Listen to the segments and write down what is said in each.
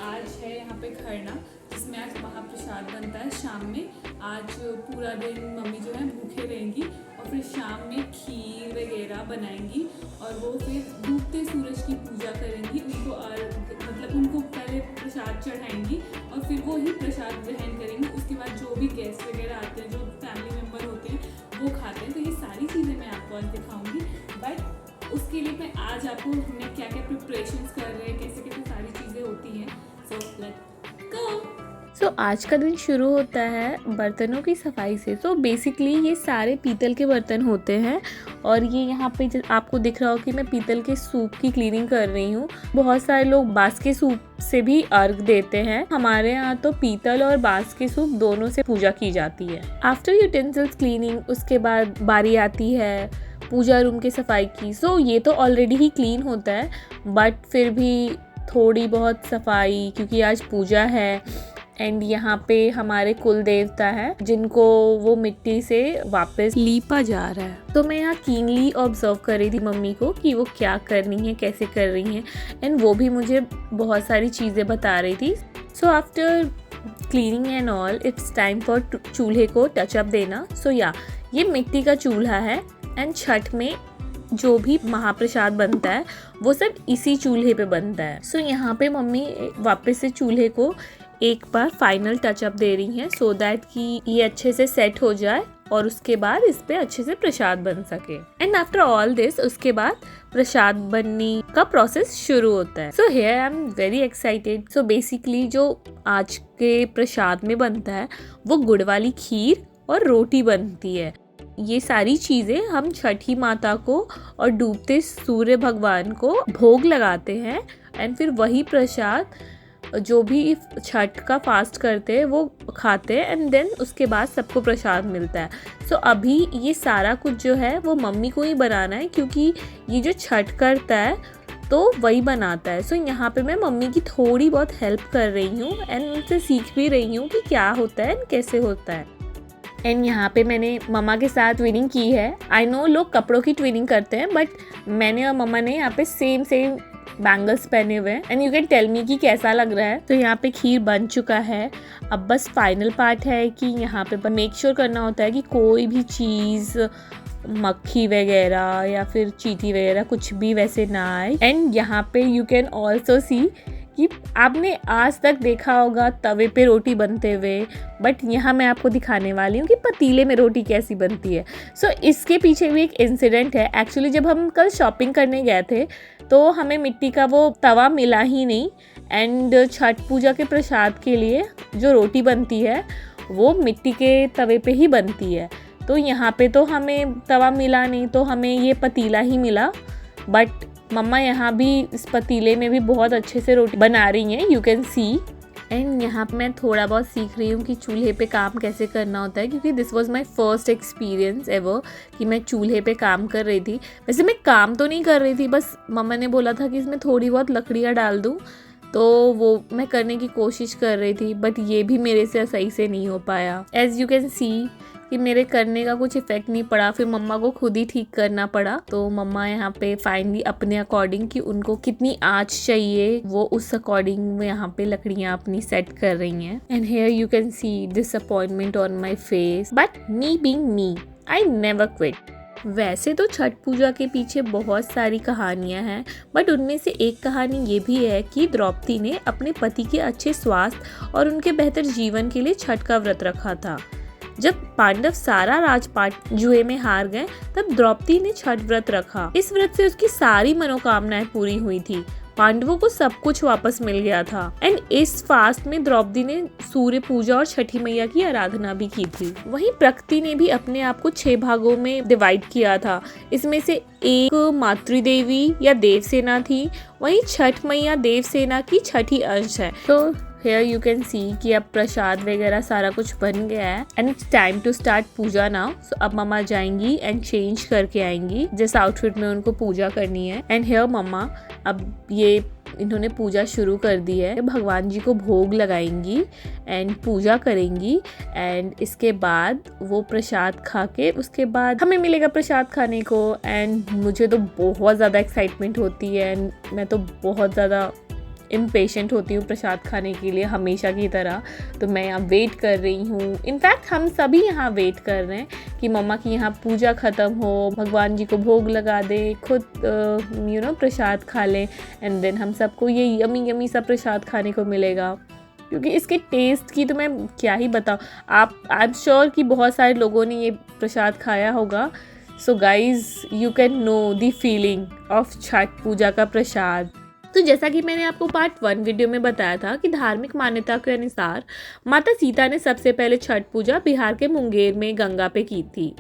आज है यहाँ पे खरना, जिसमें आज महाप्रसाद बनता है शाम में। आज पूरा दिन मम्मी जो है भूखे रहेंगी और फिर शाम में खीर वगैरह बनाएंगी और वो फिर डूबते सूरज की पूजा करेंगी। उनको मतलब उनको पहले प्रसाद चढ़ाएंगी और फिर वो ही प्रसाद ग्रहण करेंगी। उसके बाद जो भी गेस्ट वगैरह आते हैं, जो फैमिली मेम्बर होते हैं, वो खाते हैं। तो ये सारी चीज़ें मैं आपको आज दिखाऊँगी, बट उसके लिए मैं आज आपको हमने क्या क्या प्रिपरेशंस कर रहे हैं, कैसे कैसे सारी चीज़ें होती हैं। सो आज का दिन शुरू होता है बर्तनों की सफाई से। सो बेसिकली ये सारे पीतल के बर्तन होते हैं और ये यहाँ पे आपको दिख रहा हो कि मैं पीतल के सूप की क्लीनिंग कर रही हूँ। बहुत सारे लोग बांस के सूप से भी अर्घ देते हैं। हमारे यहाँ तो पीतल और बांस के सूप दोनों से पूजा की जाती है। आफ्टर यूटेंसिल्स क्लीनिंग उसके बाद बारी आती है पूजा रूम की सफाई की। सो ये तो ऑलरेडी ही क्लीन होता है, बट फिर भी थोड़ी बहुत सफाई, क्योंकि आज पूजा है एंड यहाँ पे हमारे कुल देवता है जिनको वो मिट्टी से वापस लीपा जा रहा है। तो मैं यहाँ कीनली ऑब्जर्व कर रही थी मम्मी को कि वो क्या कर रही हैं, कैसे कर रही हैं, एंड वो भी मुझे बहुत सारी चीज़ें बता रही थी। So after cleaning and all it's time for चूल्हे को टचअप देना। सो ये मिट्टी का चूल्हा है एंड छठ में जो भी महाप्रसाद बनता है वो सब इसी चूल्हे पे बनता है। सो यहाँ पे मम्मी वापस से चूल्हे को एक बार फाइनल टचअप दे रही हैं सो दैट कि ये अच्छे से सेट हो जाए और उसके बाद इस पे अच्छे से प्रसाद बन सके। एंड आफ्टर ऑल दिस उसके बाद प्रसाद बनने का प्रोसेस शुरू होता है। So here I am very excited. So basically जो आज के प्रसाद में बनता है वो गुड़ वाली खीर और रोटी बनती है। ये सारी चीज़ें हम छठी माता को और डूबते सूर्य भगवान को भोग लगाते हैं एंड फिर वही प्रसाद जो भी छठ का फास्ट करते हैं वो खाते हैं एंड देन उसके बाद सबको प्रसाद मिलता है। सो अभी ये सारा कुछ जो है वो मम्मी को ही बनाना है, क्योंकि ये जो छठ करता है तो वही बनाता है। सो यहाँ पे मैं मम्मी की थोड़ी बहुत हेल्प कर रही हूँ एंड उनसे सीख भी रही हूँ कि क्या होता है एंड कैसे होता है। एंड यहाँ पे मैंने मम्मा के साथ ट्विनिंग की है। आई नो लोग कपड़ों की ट्विनिंग करते हैं, बट मैंने और मम्मा ने यहाँ पे सेम बैंगल्स पहने हुए हैं and you can tell me कि कैसा लग रहा है। तो यहाँ पे खीर बन चुका है। अब बस फाइनल पार्ट है कि यहाँ पे मेक श्योर करना होता है कि कोई भी चीज़, मक्खी वगैरह या फिर चींटी वगैरह कुछ भी वैसे ना आए। एंड यहाँ पे यू कैन ऑल्सो सी कि आपने आज तक देखा होगा तवे पे रोटी बनते हुए, बट यहाँ मैं आपको दिखाने वाली हूँ कि पतीले में रोटी कैसी बनती है। सो इसके पीछे भी एक इंसिडेंट है। एक्चुअली जब हम कल शॉपिंग करने गए थे तो हमें मिट्टी का वो तवा मिला ही नहीं एंड छठ पूजा के प्रसाद के लिए जो रोटी बनती है वो मिट्टी के तवे पे ही बनती है। तो यहाँ पे तो हमें तवा मिला नहीं, तो हमें ये पतीला ही मिला। बट मम्मा यहाँ भी इस पतीले में भी बहुत अच्छे से रोटी बना रही हैं, यू कैन सी। एंड यहाँ पे मैं थोड़ा बहुत सीख रही हूँ कि चूल्हे पे काम कैसे करना होता है, क्योंकि this was my first experience ever कि मैं चूल्हे पे काम कर रही थी। वैसे मैं काम तो नहीं कर रही थी, बस मम्मा ने बोला था कि इसमें थोड़ी बहुत लकड़ियाँ डाल दूँ, तो वो मैं करने की कोशिश कर रही थी, बट ये भी मेरे से सही से नहीं हो पाया। एज यू कैन सी कि मेरे करने का कुछ इफेक्ट नहीं पड़ा, फिर मम्मा को खुद ही ठीक करना पड़ा। तो मम्मा यहाँ पे फाइनली अपने अकॉर्डिंग कि उनको कितनी आँच चाहिए वो उस अकॉर्डिंग यहाँ पे लकड़ियाँ अपनी सेट कर रही हैं। And here you can see disappointment on my face, but me being me I never quit. वैसे तो छठ पूजा के पीछे बहुत सारी कहानियां हैं, बट उनमें से एक कहानी ये भी है कि द्रौपदी ने अपने पति के अच्छे स्वास्थ्य और उनके बेहतर जीवन के लिए छठ का व्रत रखा था। जब पांडव सारा राजपाट जुए में हार गए तब द्रौपदी ने छठ व्रत रखा। इस व्रत से उसकी सारी मनोकामनाएं पूरी हुई थी। पांडवों को सब कुछ वापस मिल गया था। एंड इस फास्ट में द्रौपदी ने सूर्य पूजा और छठी मैया की आराधना भी की थी। वहीं प्रकृति ने भी अपने आप को 6 भागों में डिवाइड किया था। इसमें से एक मातृदेवी या देवसेना थी, वहीं छठ मैया देवसेना की छठी अंश है। तो Here you can see कि अब प्रसाद वगैरह सारा कुछ बन गया है and it's time to start puja now. So अब मम्मा जाएंगी एंड चेंज करके आएंगी जिस आउटफिट में उनको पूजा करनी है। एंड हियर मम्मा अब ये इन्होंने पूजा शुरू कर दी है। भगवान जी को भोग लगाएंगी एंड पूजा करेंगी एंड इसके बाद वो प्रसाद खा के उसके बाद हमें मिलेगा प्रसाद खाने को। एंड मुझे तो बहुत ज़्यादा एक्साइटमेंट होती है एंड मैं तो बहुत ज़्यादा इम्पेशेंट होती हूँ प्रसाद खाने के लिए हमेशा की तरह। तो मैं यहाँ वेट कर रही हूँ, इनफैक्ट हम सभी यहाँ वेट कर रहे हैं कि मम्मा की यहाँ पूजा ख़त्म हो, भगवान जी को भोग लगा दे, खुद प्रसाद खा लें एंड देन हम सबको ये यमी यमी सा प्रसाद खाने को मिलेगा। क्योंकि इसके टेस्ट की तो मैं क्या ही बताऊँ, आई एम श्योर कि बहुत सारे लोगों ने ये प्रसाद खाया होगा। So guys you can know the feeling of Chhath Puja का प्रसाद। तो जैसा कि मैंने आपको पार्ट 1 वीडियो में बताया था कि धार्मिक मान्यता के अनुसार माता सीता ने सबसे पहले छठ पूजा बिहार के मुंगेर में गंगा पे की थी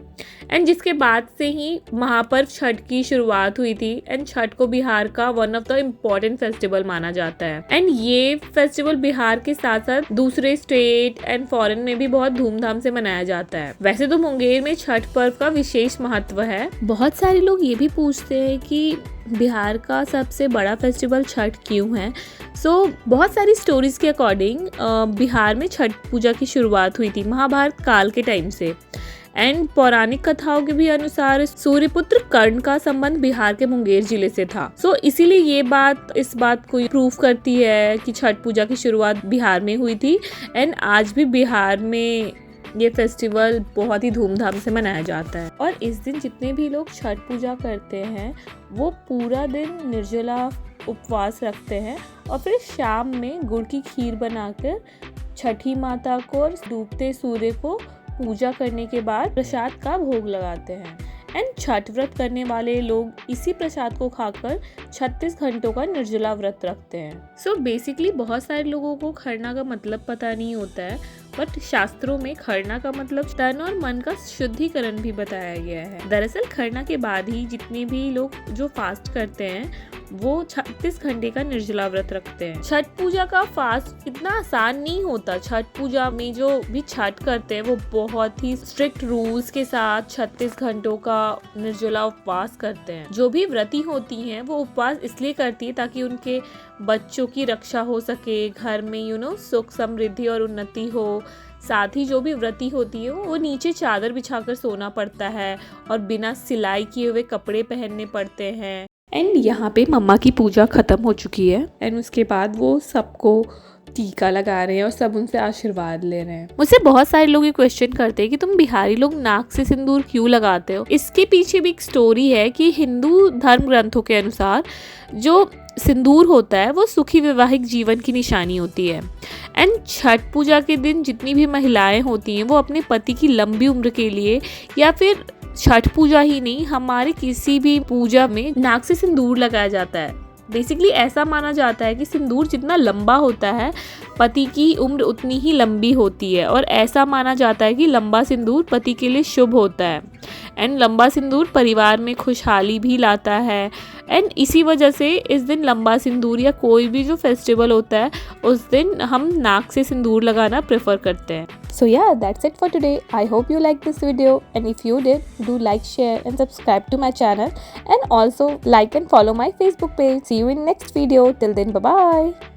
एंड जिसके बाद से ही महापर्व छठ की शुरुआत हुई थी एंड छठ को बिहार का one of the important festival माना जाता है एंड ये फेस्टिवल बिहार के साथ साथ दूसरे स्टेट एंड फॉरेन में भी बहुत धूमधाम से मनाया जाता है। वैसे तो मुंगेर में छठ पर्व का विशेष महत्व है। बहुत सारे लोग ये भी पूछते हैं कि बिहार का सबसे बड़ा फेस्टिवल छठ क्यों है। बहुत सारी स्टोरीज के अकॉर्डिंग बिहार में छठ पूजा की शुरुआत हुई थी महाभारत काल के टाइम से एंड पौराणिक कथाओं के भी अनुसार सूर्यपुत्र कर्ण का संबंध बिहार के मुंगेर जिले से था। इसीलिए ये बात इस बात को प्रूव करती है कि छठ पूजा की शुरुआत बिहार में हुई थी एंड आज भी बिहार में ये फेस्टिवल बहुत ही धूमधाम से मनाया जाता है। और इस दिन जितने भी लोग छठ पूजा करते हैं वो पूरा दिन निर्जला उपवास रखते हैं और फिर शाम में गुड़ की खीर बनाकर छठी माता को और डूबते सूर्य को पूजा करने के बाद प्रसाद का भोग लगाते हैं एंड छठ व्रत करने वाले लोग इसी प्रसाद को खाकर 36 घंटों का निर्जला व्रत रखते हैं। बेसिकली बहुत सारे लोगों को खरना का मतलब पता नहीं होता है, बट शास्त्रों में खरना का मतलब तन और मन का शुद्धिकरण भी बताया गया है। दरअसल खरना के बाद ही जितने भी लोग जो फास्ट करते हैं वो 36 घंटे का निर्जला व्रत रखते हैं। छठ पूजा का फास्ट इतना आसान नहीं होता। छठ पूजा में जो भी छठ करते हैं वो बहुत ही स्ट्रिक्ट रूल्स के साथ 36 घंटों का निर्जला उपवास करते हैं। जो भी व्रती होती हैं वो उपवास इसलिए करती है ताकि उनके बच्चों की रक्षा हो सके, घर में सुख समृद्धि और उन्नति हो। साथ ही जो भी व्रती होती है वो नीचे चादर बिछाकर सोना पड़ता है और बिना सिलाई किए हुए कपड़े पहनने पड़ते हैं। एंड यहाँ पे मम्मा की पूजा ख़त्म हो चुकी है एंड उसके बाद वो सबको टीका लगा रहे हैं और सब उनसे आशीर्वाद ले रहे हैं। मुझसे बहुत सारे लोग ये क्वेश्चन करते हैं कि तुम बिहारी लोग नाक से सिंदूर क्यों लगाते हो। इसके पीछे भी एक स्टोरी है कि हिंदू धर्म ग्रंथों के अनुसार जो सिंदूर होता है वो सुखी वैवाहिक जीवन की निशानी होती है एंड छठ पूजा के दिन जितनी भी महिलाएं होती हैं वो अपने पति की लंबी उम्र के लिए या फिर छठ पूजा ही नहीं हमारे किसी भी पूजा में नाक से सिंदूर लगाया जाता है। बेसिकली ऐसा माना जाता है कि सिंदूर जितना लंबा होता है पति की उम्र उतनी ही लंबी होती है और ऐसा माना जाता है कि लंबा सिंदूर पति के लिए शुभ होता है एंड लंबा सिंदूर परिवार में खुशहाली भी लाता है एंड इसी वजह से इस दिन लंबा सिंदूर या कोई भी जो फेस्टिवल होता है उस दिन हम नाक से सिंदूर लगाना प्रेफर करते हैं। So yeah, that's it for today. I hope you liked this video and if you did, do like, share and subscribe to my channel and also like and follow my Facebook page. See you in next video. Till then, bye bye.